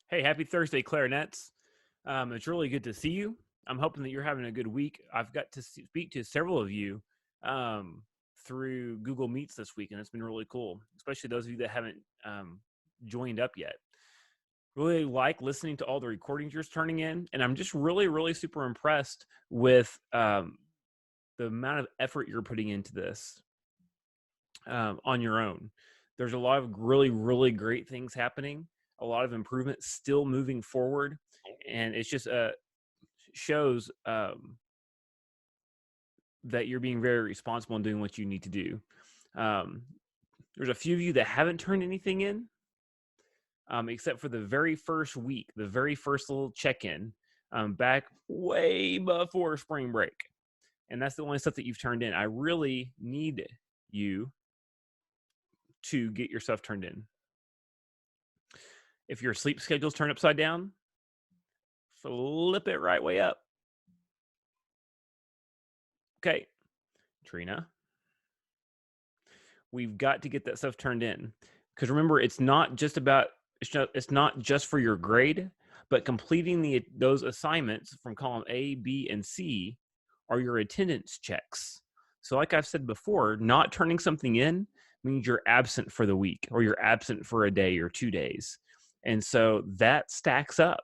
Hey, happy Thursday, Clarinets. It's really good to see you. I'm hoping that you're having a good week. I've got to speak to several of you um, through Google Meets this week, and it's been really cool, especially those of you that haven't joined up yet. Really like listening to all the recordings you're turning in, and I'm just really, really super impressed with the amount of effort you're putting into this on your own. There's a lot of really, really great things happening, a lot of improvement still moving forward. And it's just shows that you're being very responsible and doing what you need to do. Um, there's a few of you that haven't turned anything in, except for the very first week, the very first little check-in back way before spring break. And that's the only stuff that you've turned in. I really need you to get your stuff turned in. If your sleep schedule's turned upside down, flip it right way up. Okay, Trina, we've got to get that stuff turned in, because remember, it's not just for your grade, but completing those assignments from column A, B, and C are your attendance checks. So like I've said before, not turning something in means you're absent for the week, or you're absent for a day or 2 days. And so that stacks up,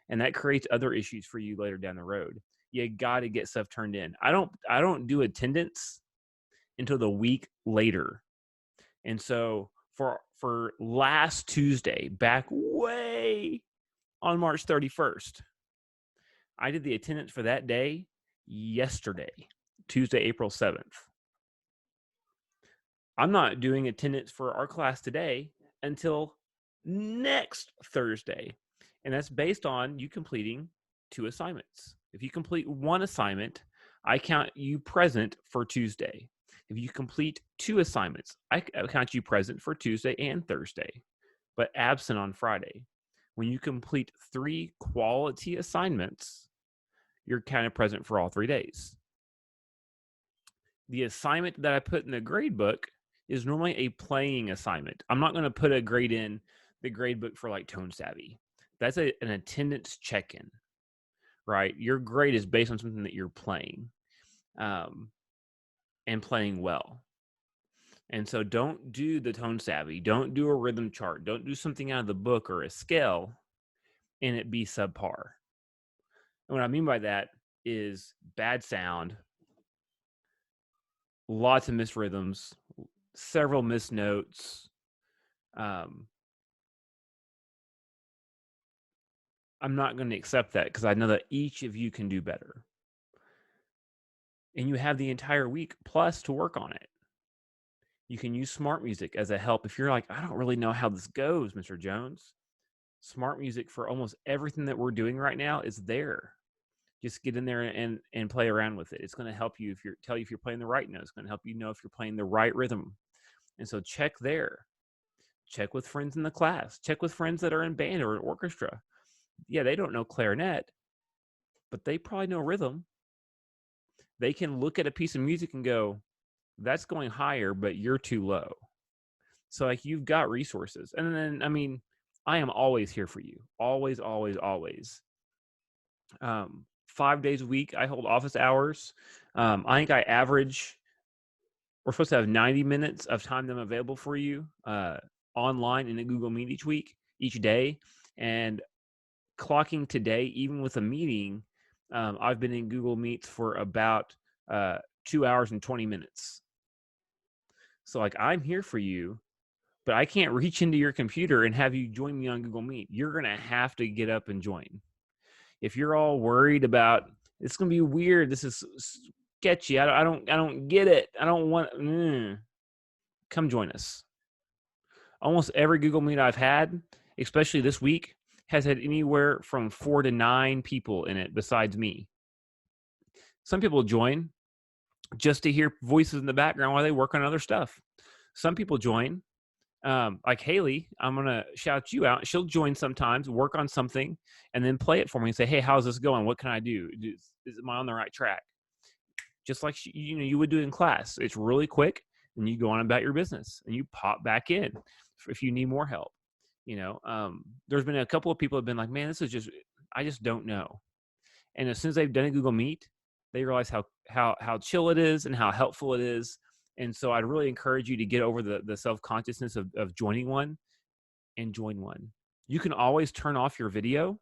and that creates other issues for you later down the road. You got to get stuff turned in. I don't do attendance until the week later. And so for last Tuesday, back way on March 31st, I did the attendance for that day yesterday, Tuesday, April 7th. I'm not doing attendance for our class today until next Thursday. And that's based on you completing 2 assignments. If you complete 1 assignment, I count you present for Tuesday. If you complete 2 assignments, I count you present for Tuesday and Thursday, but absent on Friday. When you complete 3 quality assignments, you're counted present for all 3 days. The assignment that I put in the grade book is normally a playing assignment. I'm not going to put a grade in the grade book for like Tone Savvy. That's an attendance check-in, right? Your grade is based on something that you're playing and playing well. And so don't do the Tone Savvy. Don't do a rhythm chart. Don't do something out of the book or a scale and it be subpar. And what I mean by that is bad sound, lots of missed rhythms, several missed notes. I'm not going to accept that, because I know that each of you can do better. And you have the entire week plus to work on it. You can use smart music as a help. If you're like, I don't really know how this goes, Mr. Jones, smart music for almost everything that we're doing right now is there. Just get in there and play around with it. It's going to help you tell you if you're playing the right note. It's going to help you know if you're playing the right rhythm. And so check there. Check with friends in the class. Check with friends that are in band or in orchestra. Yeah, they don't know clarinet, but they probably know rhythm. They can look at a piece of music and go, that's going higher, but you're too low. So like, you've got resources. And then, I mean, I am always here for you. Always, always, always. 5 days a week, I hold office hours. I think we're supposed to have 90 minutes of time that I'm available for you online in a Google Meet each day. And clocking today, even with a meeting, I've been in Google Meets for about 2 hours and 20 minutes. So like, I'm here for you, but I can't reach into your computer and have you join me on Google Meet. You're going to have to get up and join. If you're all worried about, it's going to be weird, this is sketchy, I don't get it, I don't want, come join us. Almost every Google Meet I've had, especially this week, has had anywhere from 4 to 9 people in it besides me. Some people join just to hear voices in the background while they work on other stuff. Some people join, like Haley, I'm going to shout you out. She'll join sometimes, work on something, and then play it for me and say, hey, how's this going? What can I do? Am I on the right track? Just like you would do in class. It's really quick, and you go on about your business, and you pop back in if you need more help. There's been a couple of people have been like, man, I just don't know. And as soon as they've done a Google Meet, they realize how chill it is and how helpful it is. And so I'd really encourage you to get over the self-consciousness of joining one and join one. You can always turn off your video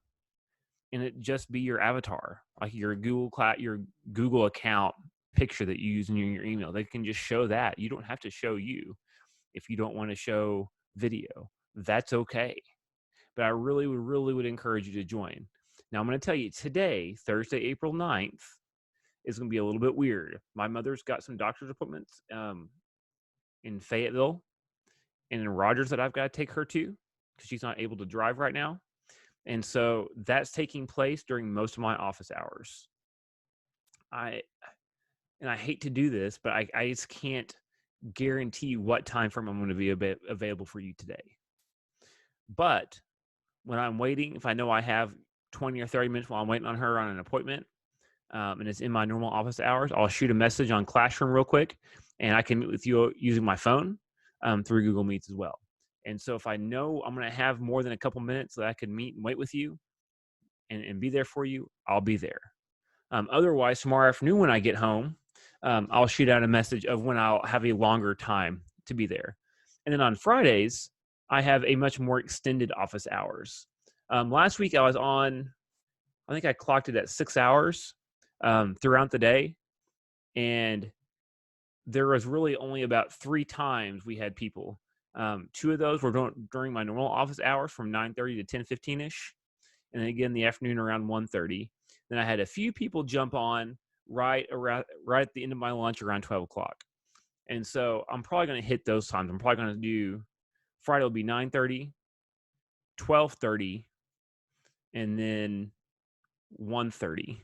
and it just be your avatar, like your Google account picture that you use in your email. They can just show that. You don't have to show you if you don't want to show video. That's okay. But I really would encourage you to join. Now I'm going to tell you today, Thursday, April 9th, is going to be a little bit weird. My mother's got some doctor's appointments in Fayetteville and in Rogers that I've got to take her to because she's not able to drive right now. And so that's taking place during most of my office hours. I hate to do this, but I just can't guarantee what time frame I'm going to be available for you today. But when I'm waiting, if I know I have 20 or 30 minutes while I'm waiting on her on an appointment, and it's in my normal office hours, I'll shoot a message on Classroom real quick, and I can meet with you using my phone through Google Meets as well. And so if I know I'm going to have more than a couple minutes that I can meet and wait with you and be there for you, I'll be there. Otherwise, tomorrow afternoon when I get home, I'll shoot out a message of when I'll have a longer time to be there. And then on Fridays, I have a much more extended office hours. Last week I was on, I think I clocked it at 6 hours throughout the day. And there was really only about 3 times we had people. 2 of those were during my normal office hours from 9:30 to 10:15-ish. And then again, in the afternoon around 1:30. Then I had a few people jump on right at the end of my lunch around 12 o'clock. And so I'm probably going to hit those times. I'm probably going to do Friday will be 9:30, 12:30, and then 1:30.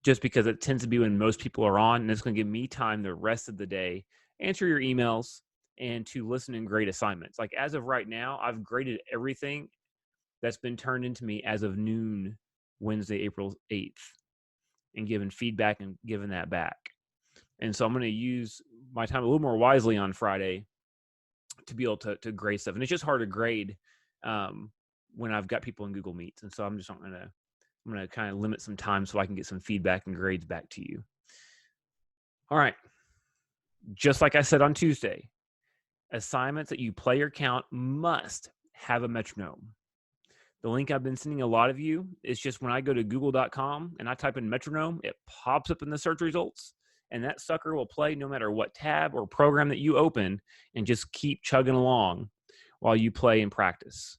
Just because it tends to be when most people are on, and it's going to give me time the rest of the day, answer your emails, and to listen and grade assignments. Like as of right now, I've graded everything that's been turned into me as of noon, Wednesday, April 8th, and given feedback and given that back. And so I'm going to use my time a little more wisely on Friday to be able to grade stuff. And it's just hard to grade when I've got people in Google Meets. And so I'm going to kind of limit some time so I can get some feedback and grades back to you. All right. Just like I said on Tuesday, assignments that you play or count must have a metronome. The link I've been sending a lot of you is just when I go to google.com and I type in metronome, it pops up in the search results, and that sucker will play no matter what tab or program that you open and just keep chugging along while you play and practice.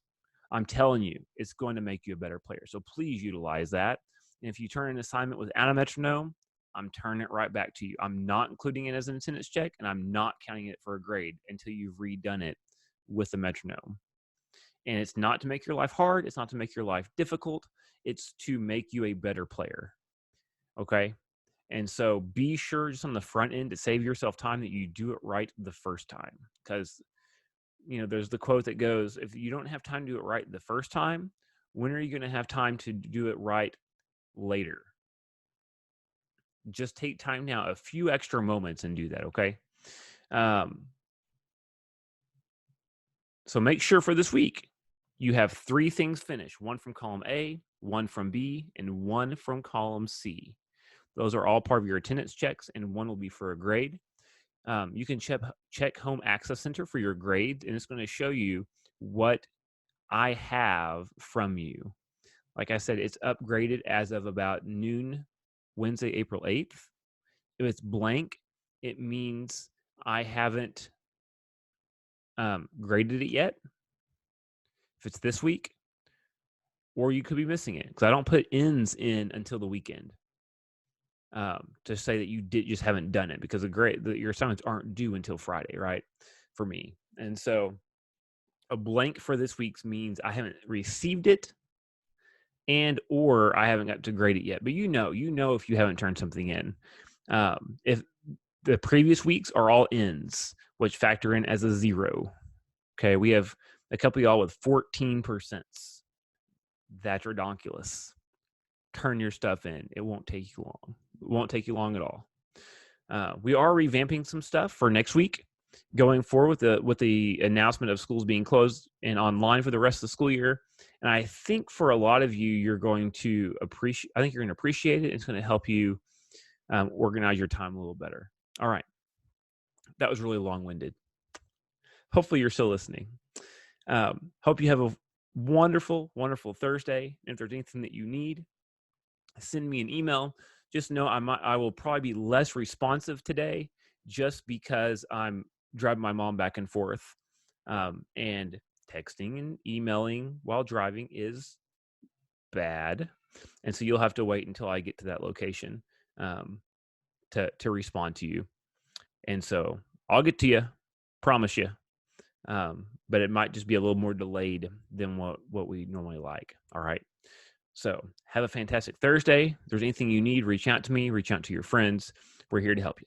I'm telling you, it's going to make you a better player. So please utilize that. And if you turn an assignment without a metronome, I'm turning it right back to you. I'm not including it as an attendance check, and I'm not counting it for a grade until you've redone it with a metronome. And it's not to make your life hard. It's not to make your life difficult. It's to make you a better player. Okay? And so be sure just on the front end to save yourself time that you do it right the first time. Because, there's the quote that goes, if you don't have time to do it right the first time, when are you going to have time to do it right later? Just take time now, a few extra moments, and do that, okay? So make sure for this week, you have 3 things finished, 1 from column A, 1 from B, and 1 from column C. Those are all part of your attendance checks, and 1 will be for a grade. You can check Home Access Center for your grades, and it's going to show you what I have from you. Like I said, it's upgraded as of about noon, Wednesday, April 8th. If it's blank, it means I haven't graded it yet. If it's this week, or you could be missing it because I don't put ends in until the weekend to say that you just haven't done it because your assignments aren't due until Friday, right? For me. And so a blank for this week's means I haven't received it and or I haven't got to grade it yet. But you know if you haven't turned something in. If the previous weeks are all ends, which factor in as a 0. Okay, we have a couple of y'all with 14%. That's redonkulous. Turn your stuff in. It won't take you long. It won't take you long at all. We are revamping some stuff for next week. going forward with the announcement of schools being closed and online for the rest of the school year. And I think for a lot of you, you're going to appreciate it. It's going to help you organize your time a little better. All right. That was really long-winded. Hopefully you're still listening. Hope you have a wonderful, wonderful Thursday. If there's anything that you need, send me an email. Just know I will probably be less responsive today just because I'm driving my mom back and forth. And texting and emailing while driving is bad. And so you'll have to wait until I get to that location to respond to you. And so I'll get to you, promise you. But it might just be a little more delayed than what we normally like. All right. So have a fantastic Thursday. If there's anything you need, reach out to me, reach out to your friends. We're here to help you.